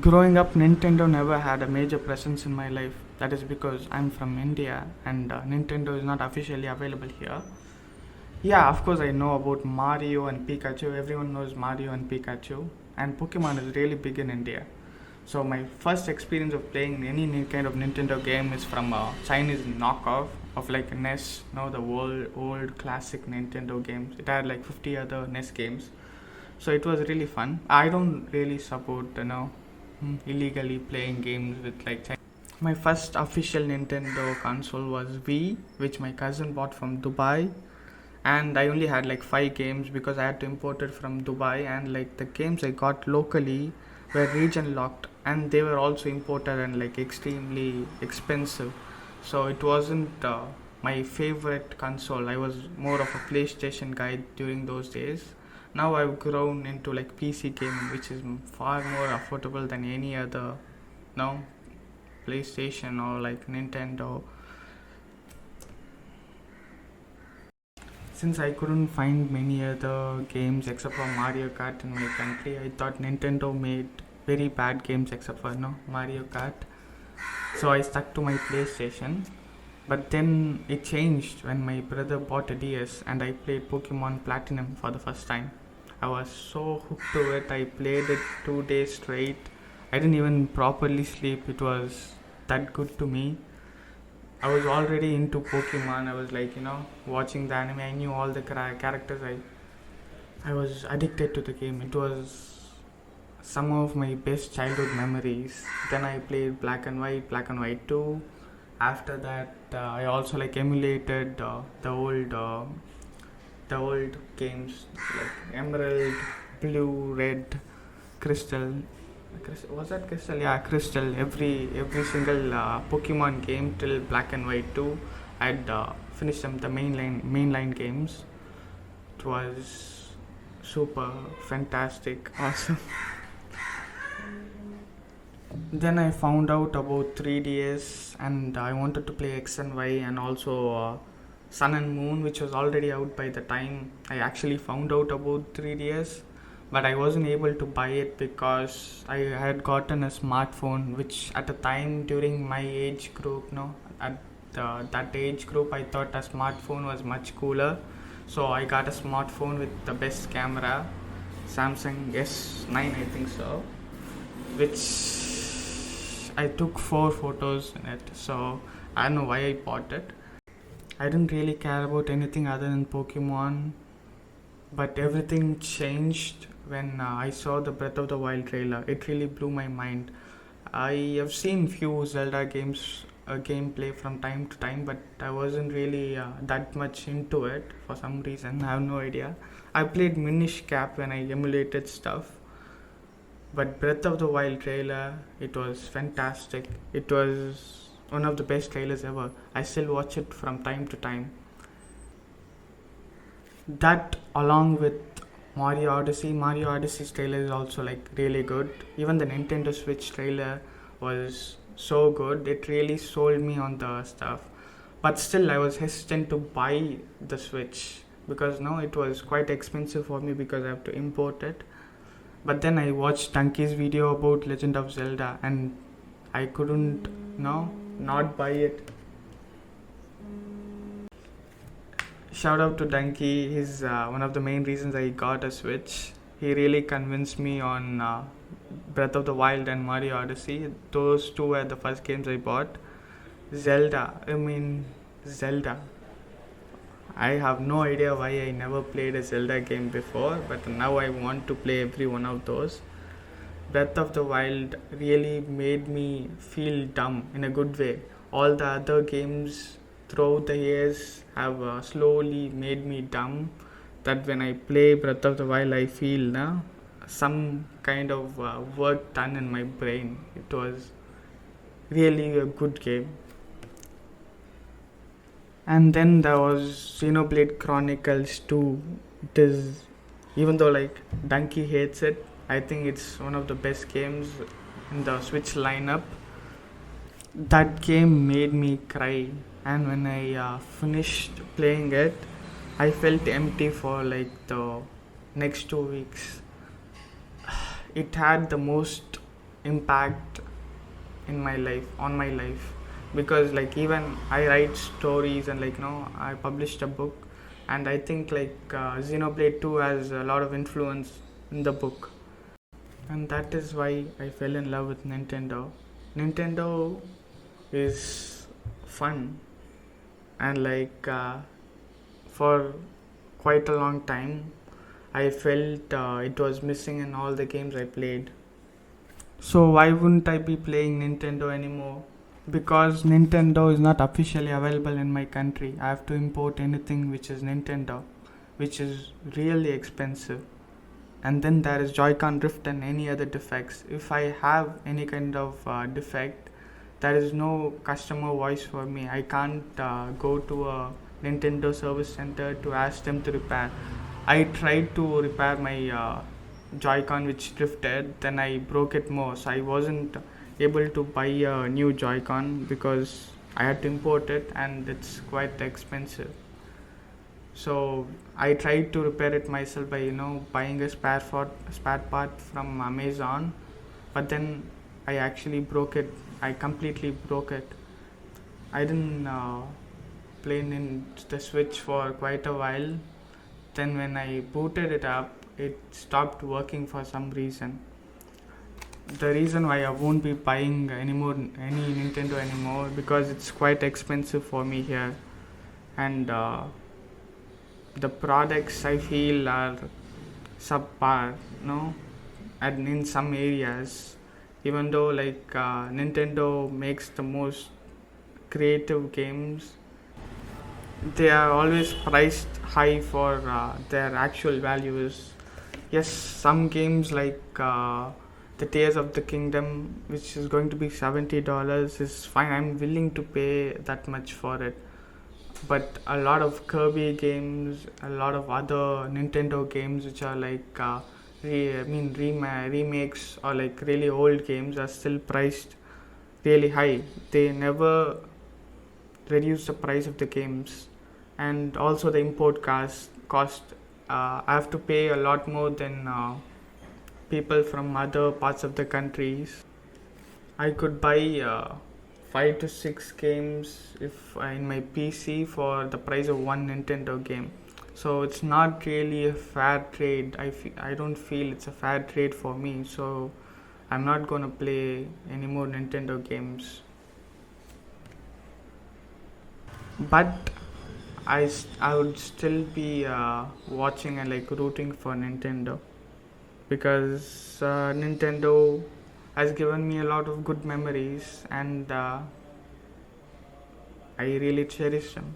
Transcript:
Growing up, Nintendo never had a major presence in my life. That is because I'm from India and Nintendo is not officially available here. Yeah, of course, I know about Mario and Pikachu. Everyone knows Mario and Pikachu. And Pokemon is really big in India. So, my first experience of playing any kind of Nintendo game is from a Chinese knockoff of like NES, the old classic Nintendo games. It had like 50 other NES games. So, it was really fun. I don't really support, illegally playing games with like China. My first official Nintendo console was Wii, which my cousin bought from Dubai, and I only had like 5 games because I had to import it from Dubai, and like the games I got locally were region locked, and they were also imported and like extremely expensive. So it wasn't my favorite console. I was more of a PlayStation guy during those days. Now I've grown into like PC gaming, which is far more affordable than any other, no, PlayStation or like Nintendo. Since I couldn't find many other games except for Mario Kart in my country, I thought Nintendo made very bad games except for Mario Kart. So I stuck to my PlayStation. But then it changed when my brother bought a DS and I played Pokemon Platinum for the first time. I was so hooked to it. I played it 2 days straight. I didn't even properly sleep. It was that good to me. I was already into Pokemon. I was like, watching the anime. I knew all the characters. I was addicted to the game. It was some of my best childhood memories. Then I played Black and White 2. After that, I also like emulated the old games like Emerald, Blue, Red, Crystal. Was that Crystal? Yeah, Crystal. Every single Pokemon game till Black and White 2. I'd finished them the mainline games. It was super fantastic, awesome. Then I found out about 3DS and I wanted to play X and Y and also Sun and Moon, which was already out by the time I actually found out about 3DS. But I wasn't able to buy it because I had gotten a smartphone, which at the time during my age group, at that age group, I thought a smartphone was much cooler. So I got a smartphone with the best camera, Samsung S9, I think so, which I took 4 photos in it. So I don't know why I bought it. I didn't really care about anything other than Pokemon, but everything changed when I saw the Breath of the Wild trailer. It really blew my mind. I have seen few Zelda games gameplay from time to time, but I wasn't really that much into it for some reason. I have no idea. I played Minish Cap when I emulated stuff, but Breath of the Wild trailer, it was fantastic. It was one of the best trailers ever. I still watch it from time to time. That along with Mario Odyssey's trailer is also like really good. Even the Nintendo Switch trailer was so good. It really sold me on the stuff. But still I was hesitant to buy the Switch because now it was quite expensive for me because I have to import it. But then I watched Donkey's video about Legend of Zelda and I couldn't not buy it. Shout out to Donkey. He's one of the main reasons I got a Switch. He really convinced me on Breath of the Wild and Mario Odyssey. Those two were the first games I bought. Zelda. I have no idea why I never played a Zelda game before, but now I want to play every one of those. Breath of the Wild really made me feel dumb in a good way. All the other games throughout the years have slowly made me dumb. That when I play Breath of the Wild, I feel some kind of work done in my brain. It was really a good game. And then there was Xenoblade Chronicles 2. It is, even though like Donkey hates it, I think it's one of the best games in the Switch lineup. That game made me cry, and when I finished playing it, I felt empty for like the next 2 weeks. It had the most impact in my life, on my life, because like even I write stories and like I published a book, and I think like Xenoblade 2 has a lot of influence in the book, and that is why I fell in love with Nintendo. Nintendo is fun, and like for quite a long time I felt it was missing in all the games I played. So why wouldn't I be playing Nintendo anymore? Because Nintendo is not officially available in my country. I have to import anything which is Nintendo, which is really expensive. And then there is Joy-Con drift and any other defects. If I have any kind of defect, there is no customer voice for me. I can't go to a Nintendo service center to ask them to repair. I tried to repair my Joy-Con which drifted, then I broke it more, so I wasn't able to buy a new Joy-Con because I had to import it and it's quite expensive. So I tried to repair it myself by buying a spare part from Amazon, but then I actually broke it. I completely broke it. I didn't play in the Switch for quite a while. Then when I booted it up, it stopped working for some reason. The reason why I won't be buying any Nintendo anymore, because it's quite expensive for me here, and the products I feel are subpar, and in some areas, even though like Nintendo makes the most creative games, they are always priced high for their actual values. Yes, some games like the Tears of the Kingdom, which is going to be $70, is fine. I'm willing to pay that much for it. But a lot of Kirby games, a lot of other Nintendo games, which are like remakes or like really old games, are still priced really high. They never reduce the price of the games, and also the import cost. I have to pay a lot more than people from other parts of the countries. I could buy 5 to 6 games if in my PC for the price of one Nintendo game. So it's not really a fair trade. I don't feel it's a fair trade for me. So I'm not gonna play any more Nintendo games. But I would still be watching and like rooting for Nintendo, because Nintendo has given me a lot of good memories, and I really cherish them.